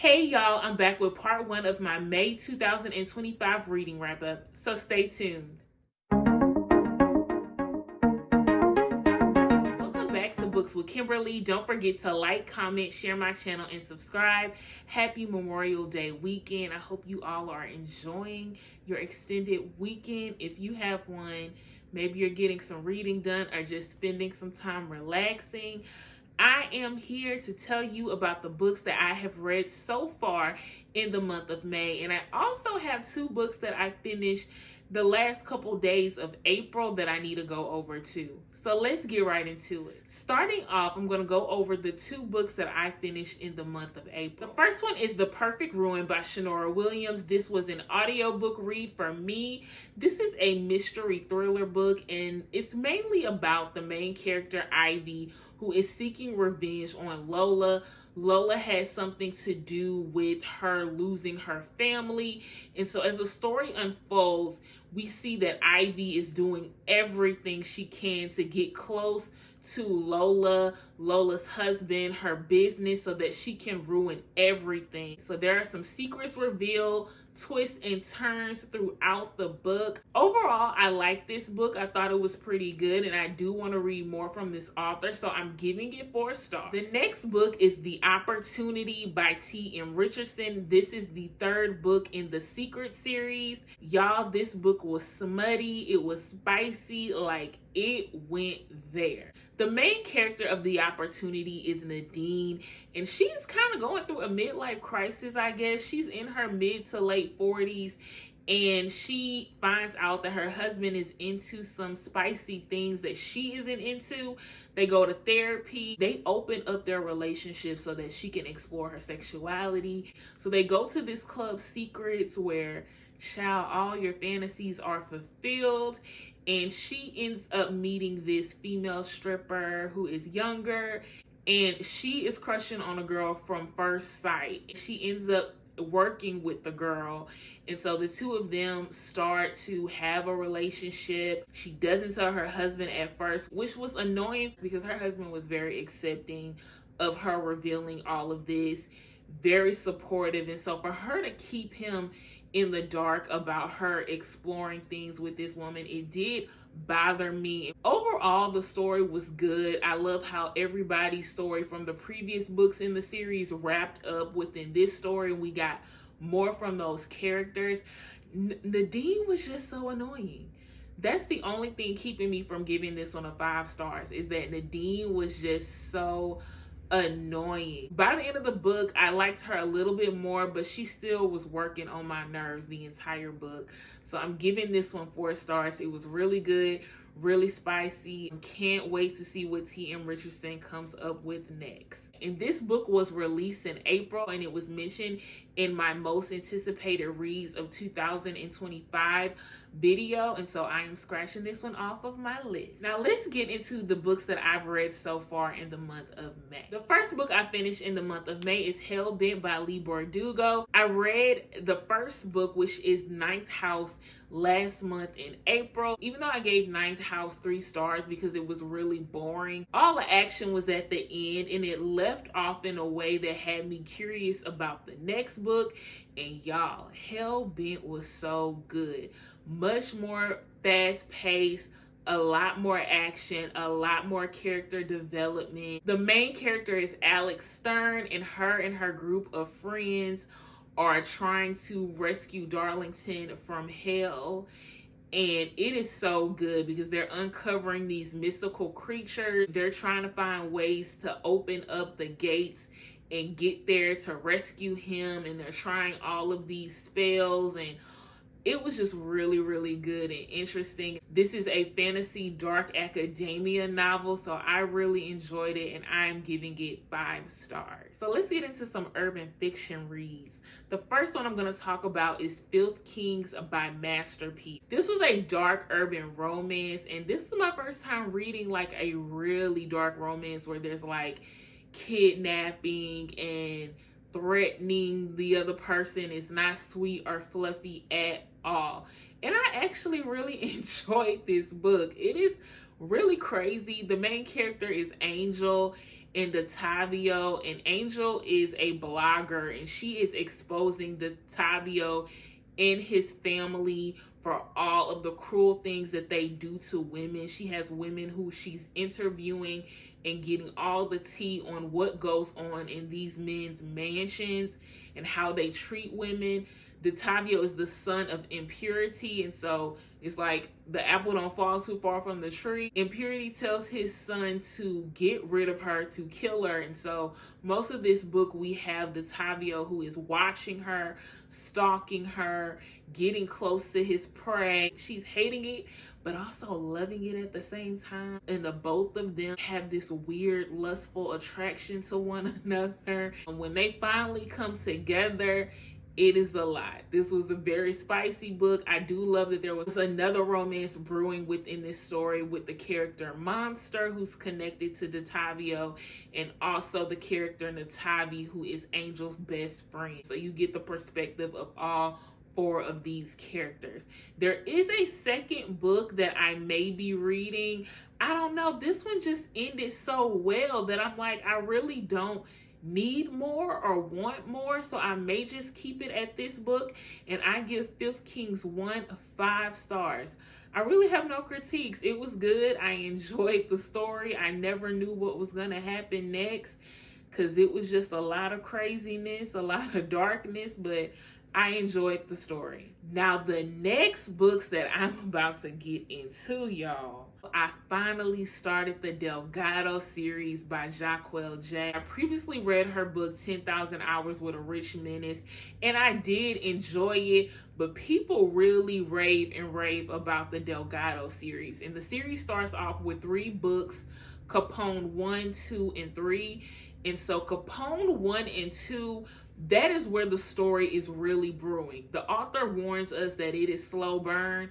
Hey y'all, I'm back with part 1 of my May 2025 reading wrap up, so stay tuned. Welcome back to Books with Kimberly. Don't forget to like, comment, share my channel, and subscribe. Happy Memorial Day weekend. I hope you all are enjoying your extended weekend. If you have one, maybe you're getting some reading done or just spending some time relaxing. I am here to tell you about the books that I have read so far in the month of May. And I also have 2 books that I finished the last couple days of April that I need to go over too. So let's get right into it. Starting off, I'm going to go over the 2 books that I finished in the month of April. The first one is The Perfect Ruin by Shanora Williams. This was an audiobook read for me. This is a mystery thriller book, and it's mainly about the main character, Ivy, who is seeking revenge on Lola. Lola has something to do with her losing her family. And so as the story unfolds, we see that Ivy is doing everything she can to get close to Lola, Lola's husband, her business, so that she can ruin everything. So there are some secrets revealed, twists and turns throughout the book. Overall, I like this book. I thought it was pretty good, and I do want to read more from this author, so I'm giving it 4 stars. The next book is The Opportunity by T.M. Richardson. This is the 3rd book in the Secret series. Y'all, this book was smutty. It was spicy. Like, it went there. The main character of The Opportunity is Nadine, and she's kind of going through a midlife crisis, I guess. She's in her mid to late 40s, and she finds out that her husband is into some spicy things that she isn't into. They go to therapy. They open up their relationship so that she can explore her sexuality. So they go to this club Secrets where, child, all your fantasies are fulfilled. And she ends up meeting this female stripper who is younger, and she is crushing on a girl from first sight. She ends up working with the girl, and so the 2 of them start to have a relationship. She doesn't tell her husband at first, which was annoying because her husband was very accepting of her revealing all of this, very supportive. And so for her to keep him in the dark about her exploring things with this woman, it did bother me. Overall, the story was good. I love how everybody's story from the previous books in the series wrapped up within this story. We got more from those characters. Nadine was just so annoying. That's the only thing keeping me from giving this one a 5 stars, is that Nadine was just so annoying. By the end of the book, I liked her a little bit more, but she still was working on my nerves the entire book. So I'm giving this one 4 stars. It was really good, really spicy. Can't wait to see what T.M. Richardson comes up with next. And this book was released in April, and it was mentioned in my most anticipated reads of 2025 video, and so I am scratching this one off of my list. Now let's get into the books that I've read so far in the month of May. The first book I finished in the month of May is Hellbent by Leigh Bardugo. I read the first book, which is Ninth House, last month in April. Even though I gave Ninth House 3 stars because it was really boring, all the action was at the end, and it left off in a way that had me curious about the next book. And y'all, Hellbent was so good. Much more fast-paced, a lot more action, a lot more character development. The main character is Alex Stern, and her group of friends are trying to rescue Darlington from hell. And it is so good because they're uncovering these mystical creatures. They're trying to find ways to open up the gates and get there to rescue him, and they're trying all of these spells, and it was just really, really good and interesting. This is a fantasy dark academia novel, so I really enjoyed it, and I am giving it 5 stars. So let's get into some urban fiction reads. The first one I'm going to talk about is Filth Kings by Masterpiece. This was a dark urban romance, and this is my first time reading like a really dark romance where there's like kidnapping and threatening the other person. Is not sweet or fluffy at all. And I actually really enjoyed this book. It is really crazy. The main character is Angel, in Detavio, and Angel is a blogger, and she is exposing Detavio and his family for all of the cruel things that they do to women. She has women who she's interviewing and getting all the tea on what goes on in these men's mansions and how they treat women. Detavio is the son of Impurity, and so it's like the apple don't fall too far from the tree. Impurity tells his son to get rid of her, to kill her, and so most of this book we have Detavio who is watching her, stalking her, getting close to his prey. She's hating it, but also loving it at the same time. And the both of them have this weird lustful attraction to one another. And when they finally come together, it is a lot. This was a very spicy book. I do love that there was another romance brewing within this story with the character Monster, who's connected to Detavio, and also the character Natavi, who is Angel's best friend. So you get the perspective of all 4 of these characters. There is a second book that I may be reading. I don't know. This one just ended so well that I'm like, I really don't need more or want more, so I may just keep it at this book, and I give Filth Kings 1 5 stars. I really have no critiques. It was good. I enjoyed the story. I never knew what was gonna happen next because it was just a lot of craziness, a lot of darkness, but I enjoyed the story. Now, the next books that I'm about to get into, y'all, I finally started the Delgado series by Jahquel J. I previously read her book 10,000 Hours with a Rich Menace, and I did enjoy it, but people really rave about the Delgado series. And the series starts off with 3 books, Capone 1, 2, and 3. And so Capone 1 and 2, that is where the story is really brewing. The author warns us that it is slow burn.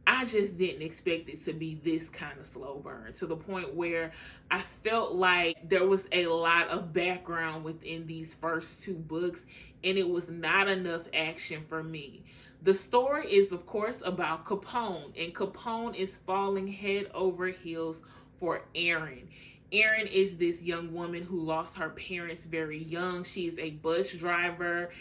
I just didn't expect it to be this kind of slow burn, to the point where I felt like there was a lot of background within these first 2 books, and it was not enough action for me. The story is, of course, about Capone, and Capone is falling head over heels for Erin. Erin is this young woman who lost her parents very young. She is a bus driver,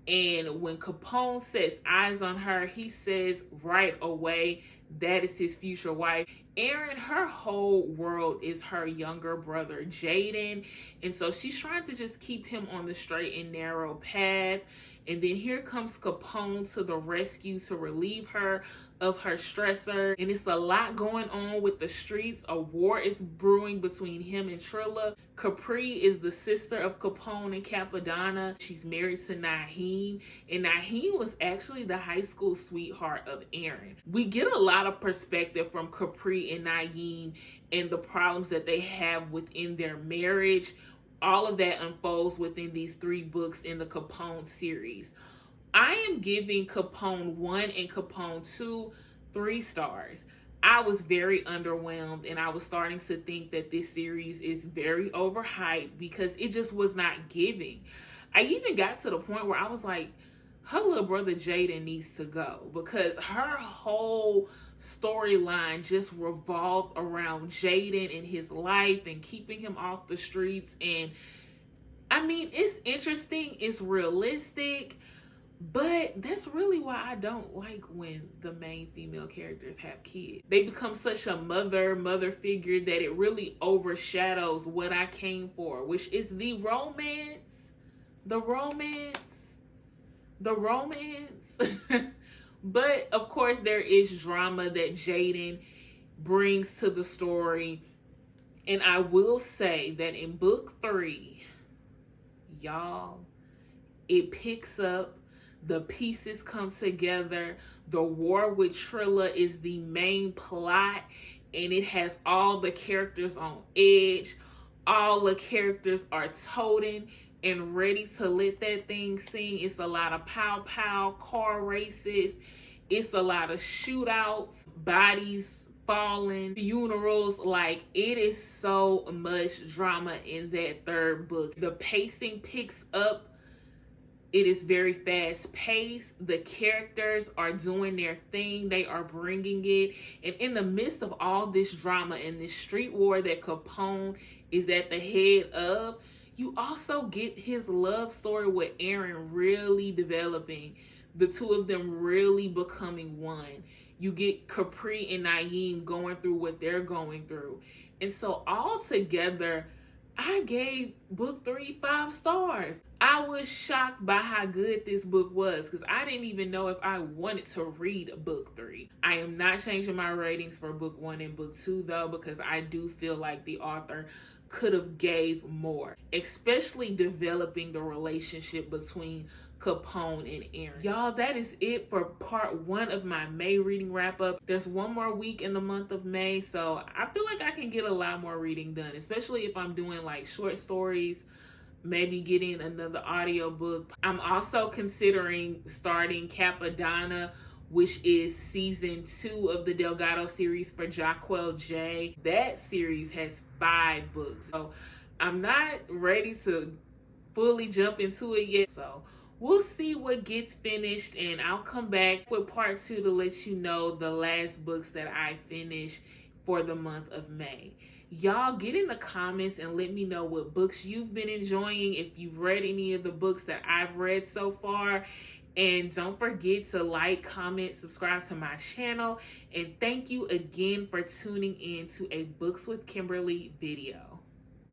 and when Capone sets eyes on her, he says right away that is his future wife. Erin, her whole world is her younger brother Jaden, and so she's trying to just keep him on the straight and narrow path. And then here comes Capone to the rescue to relieve her of her stressor. And it's a lot going on with the streets. A war is brewing between him and Trilla. Capri is the sister of Capone and Capadonna. She's married to Naheem. And Naheem was actually the high school sweetheart of Erin. We get a lot of perspective from Capri and Naheem and the problems that they have within their marriage. All of that unfolds within these 3 books in the Capone series. I am giving Capone 1 and Capone 2 3 stars. I was very underwhelmed, and I was starting to think that this series is very overhyped because it just was not giving. I even got to the point where I was like, her little brother Jaden needs to go, because her whole storyline just revolved around Jaden and his life and keeping him off the streets. And I mean, it's interesting, it's realistic, but that's really why I don't like when the main female characters have kids. They become such a mother figure that it really overshadows what I came for, which is the romance. But of course there is drama that Jaden brings to the story. And I will say that in book 3, y'all, it picks up, the pieces come together. The war with Trilla is the main plot, and it has all the characters on edge. All the characters are toting and ready to let that thing sing. It's a lot of pow, car races. It's a lot of shootouts, bodies falling, funerals. Like, it is so much drama in that 3rd book. The pacing picks up. It is very fast paced. The characters are doing their thing. They are bringing it. And in the midst of all this drama and this street war that Capone is at the head of, you also get his love story with Aaron really developing, the two of them really becoming one. You get Capri and Naeem going through what they're going through. And so all together, I gave book 3 5 stars. I was shocked by how good this book was because I didn't even know if I wanted to read book 3. I am not changing my ratings for book 1 and book 2 though, because I do feel like the author could have gave more, especially developing the relationship between Capone and Aaron. Y'all, that is it for part 1 of my May reading wrap up. There's one more week in the month of May, so I feel like I can get a lot more reading done, especially if I'm doing like short stories, maybe getting another audiobook. I'm also considering starting Capone, which is season 2 of the Delgado series for Jahquel J. That series has 5 books, so I'm not ready to fully jump into it yet. So we'll see what gets finished, and I'll come back with part 2 to let you know the last books that I finished for the month of May. Y'all get in the comments and let me know what books you've been enjoying, if you've read any of the books that I've read so far. And don't forget to like, comment, subscribe to my channel. And thank you again for tuning in to a Books with Kimberly video.